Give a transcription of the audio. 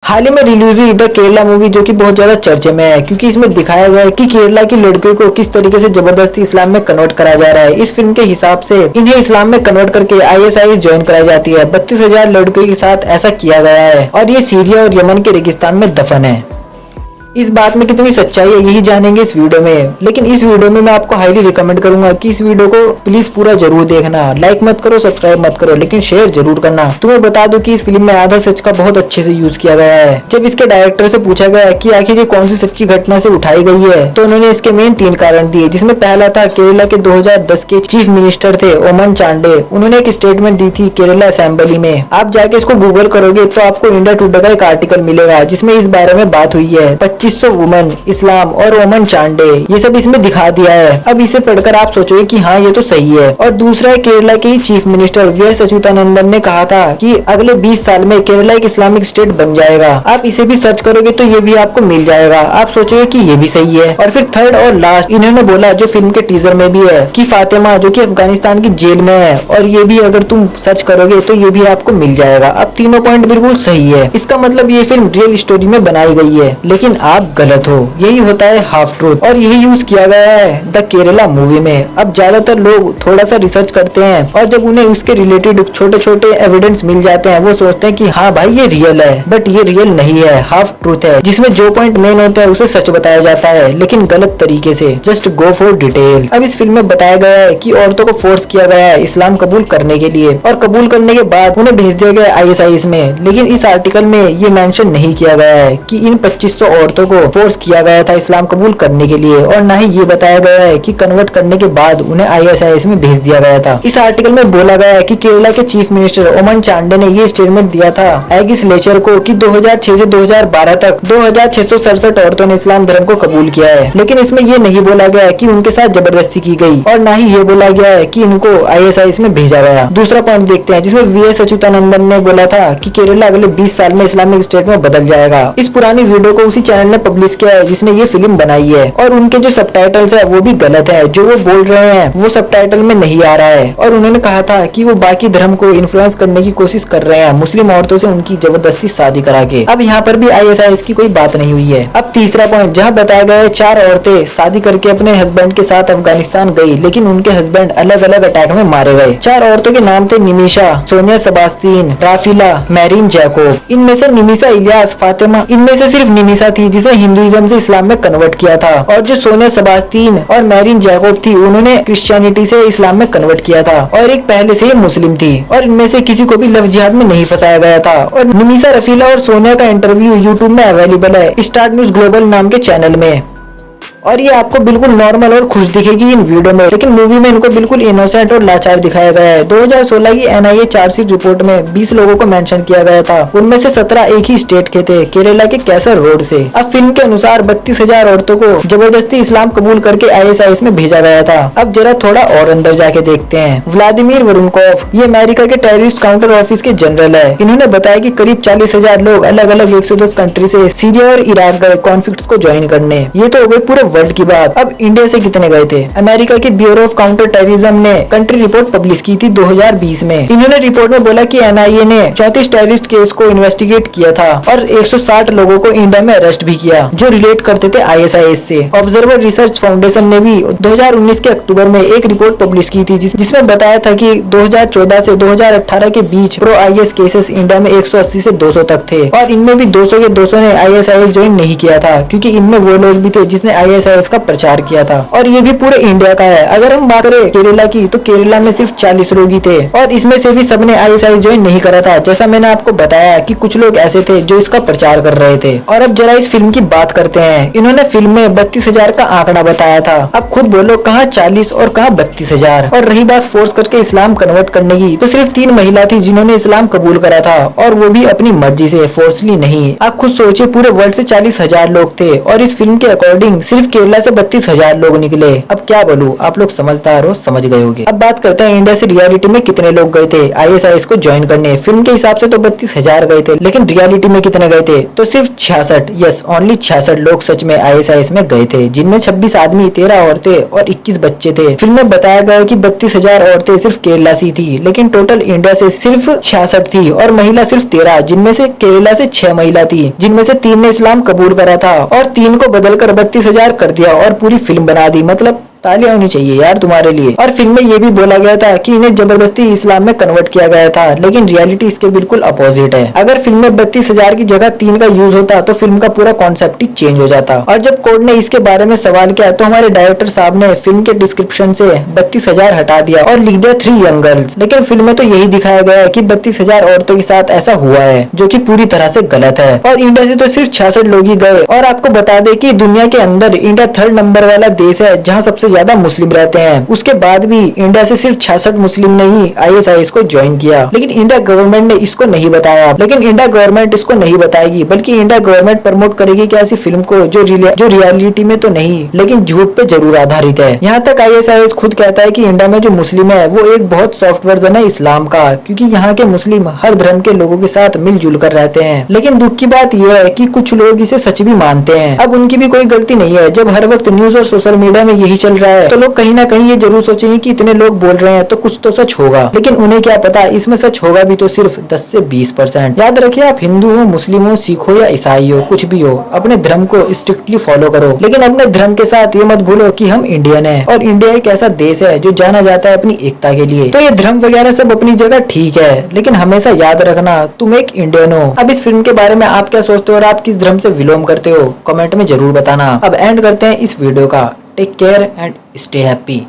हाल ही में रिलीज हुई the Kerala movie, जो कि बहुत ज्यादा चर्चे में है क्योंकि इसमें दिखाया गया है कि केरला की लड़कियों को किस तरीके से जबरदस्ती इस्लाम में कन्वर्ट करा जा रहा है। इस फिल्म के हिसाब से इन्हें इस्लाम में कन्वर्ट करके ISIS ज्वाइन कराई जाती है। 32,000 लड़कियों के साथ ऐसा किया गया है और ये सीरिया और यमन के रेगिस्तान में दफन है। इस बात में कितनी सच्चाई है यही जानेंगे इस वीडियो में। लेकिन इस वीडियो में मैं आपको हाईली रिकमेंड करूंगा कि इस वीडियो को प्लीज पूरा जरूर देखना। लाइक मत करो, सब्सक्राइब मत करो, लेकिन शेयर जरूर करना। तुम्हें बता दूं कि इस फिल्म में आधा सच का बहुत अच्छे से यूज किया गया है। जब इसके डायरेक्टर से पूछा गया कि आखिर ये कौन सी सच्ची घटना से उठाई गई है, तो उन्होंने इसके मेन 3 कारण दिए, जिसमें पहला था केरला के 2010 के चीफ मिनिस्टर थे ओमन चांडे। उन्होंने एक स्टेटमेंट दी थी केरला असेंबली में। आप जाके इसको गूगल करोगे तो आपको इंडिया टुडे का एक आर्टिकल मिलेगा जिसमें इस बारे में बात हुई है। 2500 वुमेन, इस्लाम और ओमन चांडे, ये सब इसमें दिखा दिया है। अब इसे पढ़कर आप सोचोगे कि हाँ ये तो सही है। और दूसरा है केरला के चीफ मिनिस्टर VS अच्युतानंदन ने कहा था कि अगले 20 साल में केरला एक इस्लामिक स्टेट बन जाएगा। आप इसे भी सर्च करोगे तो ये भी आपको मिल जाएगा। आप सोचोगे कि ये भी सही है। और फिर थर्ड और लास्ट इन्होंने बोला, जो फिल्म के टीजर में भी है, कि फातिमा जो कि अफगानिस्तान की जेल में है, और ये भी अगर तुम सर्च करोगे तो ये भी आपको मिल जाएगा। अब तीनों पॉइंट बिल्कुल सही है। इसका मतलब ये फिल्म रियल स्टोरी में बनाई गई है, लेकिन आप गलत हो। यही होता है हाफ ट्रूथ, और यही यूज किया गया है द केरला मूवी में। अब ज्यादातर लोग थोड़ा सा रिसर्च करते हैं और जब उन्हें उसके रिलेटेड छोटे छोटे एविडेंस मिल जाते हैं, वो सोचते हैं कि हाँ भाई ये रियल है, बट ये रियल नहीं है, हाफ ट्रूथ है, जिसमें जो पॉइंट मेन होता है उसे सच बताया जाता है, लेकिन गलत तरीके से। Just go for details. अब इस फिल्म में बताया गया है कि औरतों को फोर्स किया गया है इस्लाम कबूल करने के लिए, और कबूल करने के बाद उन्हें भेज दिया गया ISIS में। लेकिन इस आर्टिकल में ये मेंशन नहीं किया गया है कि इन 2500 औरतों को फोर्स किया गया था इस्लाम कबूल करने के लिए, और न ही ये बताया गया है कि कन्वर्ट करने के बाद उन्हें ISIS में भेज दिया गया था। इस आर्टिकल में बोला गया है कि केरला के चीफ मिनिस्टर ओमन चांडे ने ये स्टेटमेंट दिया था एगिस लेचर को कि 2006 से 2012 तक 2667 औरतों ने इस्लाम धर्म को कबूल किया है। लेकिन इसमें ये नहीं बोला गया है कि उनके साथ जबरदस्ती की गई, और न ही ये बोला गया है कि इनको ISIS में भेजा गया। दूसरा पॉइंट देखते हैं, जिसमें VS अच्युतानंदन ने बोला था कि केरला अगले 20 साल में इस्लामिक स्टेट में बदल जाएगा। इस पुरानी वीडियो को उसी चैनल ने पब्लिश किया है जिसने ये फिल्म बनाई है, और उनके जो सबटाइटल्स है वो भी गलत है। जो वो बोल रहे हैं वो सबटाइटल में नहीं आ रहा है। और उन्होंने कहा था कि वो बाकी धर्म को इन्फ्लुएंस करने की कोशिश कर रहे हैं मुस्लिम औरतों से उनकी जबरदस्ती शादी करा के। अब यहाँ पर भी ISIS की कोई बात नहीं हुई है। अब तीसरा पॉइंट, जहाँ बताया गया है 4 औरतें शादी करके अपने हस्बैंड के साथ अफगानिस्तान गई, लेकिन उनके हस्बैंड अलग अलग अटैक में मारे गए। 4 औरतों के नाम थे निमिशा, सोनिया सेबास्टियन, राफिला, मैरीन जैकोब। इनमें से निमिशा इलियास, फातिमा, इनमें से सिर्फ निमिशा थी जिसे हिंदुइज्म से इस्लाम में कन्वर्ट किया था, और जो सोनिया सेबास्टियन और मैरीन जैकोब थी उन्होंने क्रिश्चियनिटी से इस्लाम में कन्वर्ट किया था, और एक पहले से मुस्लिम थी, और इनमें से किसी को भी लव जिहाद में नहीं फंसाया गया था। और निमिशा, रफीला और सोनिया का इंटरव्यू यूट्यूब में अवेलेबल है स्टार्ट न्यूज ग्लोबल नाम के चैनल में, और ये आपको बिल्कुल नॉर्मल और खुश दिखेगी इन वीडियो में, लेकिन मूवी में इनको बिल्कुल इनोसेंट और लाचार दिखाया गया है। 2016 की NIA चार्जशीट रिपोर्ट में 20 लोगों को मेंशन किया गया था, उनमें से 17 एक ही स्टेट के थे, केरला के कैसर रोड से। अब फिल्म के अनुसार 32,000 औरतों को जबरदस्ती इस्लाम कबूल करके ISIS में भेजा गया था। अब जरा थोड़ा और अंदर जाके देखते हैं। व्लादिमीर वरुणकोव, ये अमेरिका के टेररिस्ट काउंटर ऑफिस के जनरल है। इन्होंने बताया कि करीब 40,000 लोग अलग अलग 110 कंट्री से सीरिया और इराक गए कॉन्फ्लिक्ट को ज्वाइन करने। ये तो हो गई पूरे वर्ल्ड की बात। अब इंडिया से कितने गए थे? अमेरिका के ब्यूरो ऑफ काउंटर टेररिज्म ने कंट्री रिपोर्ट पब्लिश की थी 2020 में। इन्होंने रिपोर्ट में बोला कि NIA ने 34 टेररिस्ट केस को इन्वेस्टिगेट किया था और 160 लोगों को इंडिया में अरेस्ट भी किया जो रिलेट करते थे ISIS से। ऑब्जर्वर रिसर्च फाउंडेशन ने भी 2019 के अक्टूबर में एक रिपोर्ट पब्लिश की थी जिसमें बताया था कि 2014 से 2018 के बीच प्रो IS केसेस इंडिया में 180 से 200 तक थे, और इनमें भी 200 के 200 ने ISIS ज्वाइन नहीं किया था, क्योंकि इनमें वो लोग भी थे जिसने ISIS का प्रचार किया था, और ये भी पूरे इंडिया का है। अगर हम बात करें केरला की, तो केरला में सिर्फ 40 लोग ही थे, और इसमें से भी सबने ISIS ज्वाइन नहीं करा था। जैसा मैंने आपको बताया कि कुछ लोग ऐसे थे जो इसका प्रचार कर रहे थे। और अब जरा इस फिल्म की बात करते हैं। इन्होंने फिल्म में 32,000 का आंकड़ा बताया था। अब खुद बोलो, कहाँ 40 और कहाँ 32,000। और रही बात फोर्स करके इस्लाम कन्वर्ट करने की, तो सिर्फ 3 महिला थी जिन्होंने इस्लाम कबूल करा था, और वो भी अपनी मर्जी से, फोर्सली नहीं। आप खुद सोचिए, पूरे वर्ल्ड से 40,000 लोग थे, और इस फिल्म के अकॉर्डिंग सिर्फ केरला से 32,000 लोग निकले। अब क्या बोलूं, आप लोग समझदार हो, समझ गए होंगे। अब बात करते हैं इंडिया से रियलिटी में कितने लोग गए थे ISIS को ज्वाइन करने। फिल्म के हिसाब से तो 32,000 गए थे, लेकिन रियलिटी में कितने गए थे तो सिर्फ 66, यस ओनली 66 लोग सच में ISIS में गए थे, जिनमें 26 आदमी, 13 औरतें और 21 बच्चे थे। फिल्म में बताया गया कि 32,000 औरतें सिर्फ केरला से थी, लेकिन टोटल इंडिया से सिर्फ 66 थी और महिला सिर्फ 13, जिनमें से केरला से 6 महिला थी, जिनमें से 3 ने इस्लाम कबूल करा था और 3 को बदलकर 32,000 कर दिया और पूरी फिल्म बना दी। मतलब तालियां होनी चाहिए यार तुम्हारे लिए। और फिल्म में ये भी बोला गया था कि इन्हें जबरदस्ती इस्लाम में कन्वर्ट किया गया था, लेकिन रियलिटी इसके बिल्कुल अपोजिट है। अगर फिल्म में 32,000 की जगह 3 का यूज होता तो फिल्म का पूरा कॉन्सेप्ट ही चेंज हो जाता। और जब कोर्ट ने इसके बारे में सवाल किया तो हमारे डायरेक्टर साहब ने फिल्म के डिस्क्रिप्शन से 32,000 हटा दिया और लिख दिया 3 यंग गर्ल्स। लेकिन फिल्म में तो यही दिखाया गया है कि 32,000 औरतों के साथ ऐसा हुआ है, जो कि पूरी तरह से गलत है। और इंडिया से तो सिर्फ 66 लोग ही गए। और आपको बता दें कि दुनिया के अंदर इंडिया 3rd नंबर वाला देश है जहाँ सबसे ज्यादा मुस्लिम रहते हैं। उसके बाद भी इंडिया से सिर्फ 66 मुस्लिम ने ही ISIS को ज्वाइन किया, लेकिन इंडिया गवर्नमेंट ने इसको नहीं बताया। लेकिन इंडिया गवर्नमेंट इसको नहीं बताएगी, बल्कि इंडिया गवर्नमेंट प्रमोट करेगी कि ऐसी फिल्म को जो रियलिटी में तो नहीं, लेकिन झूठ पे जरूर आधारित है। यहाँ तक ISIS खुद कहता है कि इंडिया में जो मुस्लिम है वो एक बहुत सॉफ्ट वर्जन है इस्लाम का, क्योंकि यहाँ के मुस्लिम हर धर्म के लोगों के साथ मिलजुल कर रहते हैं। लेकिन दुख की बात यह है कि कुछ लोग इसे सच भी मानते हैं। अब उनकी भी कोई गलती नहीं है। जब हर वक्त न्यूज और सोशल मीडिया में यही चल रहा है तो लोग कहीं ना कहीं ये जरूर सोचेंगे कि इतने लोग बोल रहे हैं तो कुछ तो सच होगा। लेकिन उन्हें क्या पता, इसमें सच होगा भी तो सिर्फ 10 से 20%। याद रखिए, आप हिंदू हो, मुस्लिम हो, सिख हो या ईसाई हो, कुछ भी हो, अपने धर्म को स्ट्रिक्टली फॉलो करो। लेकिन अपने धर्म के साथ ये मत भूलो कि हम इंडियन हैं और इंडिया एक ऐसा देश है जो जाना जाता है अपनी एकता के लिए। तो ये धर्म वगैरह सब अपनी जगह ठीक है, लेकिन हमेशा याद रखना तुम एक इंडियन हो। अब इस फिल्म के बारे में आप क्या सोचते हो और आप किस धर्म से बिलोंग करते हो, कमेंट में जरूर बताना। अब एंड करते हैं इस वीडियो का। Take care and stay happy.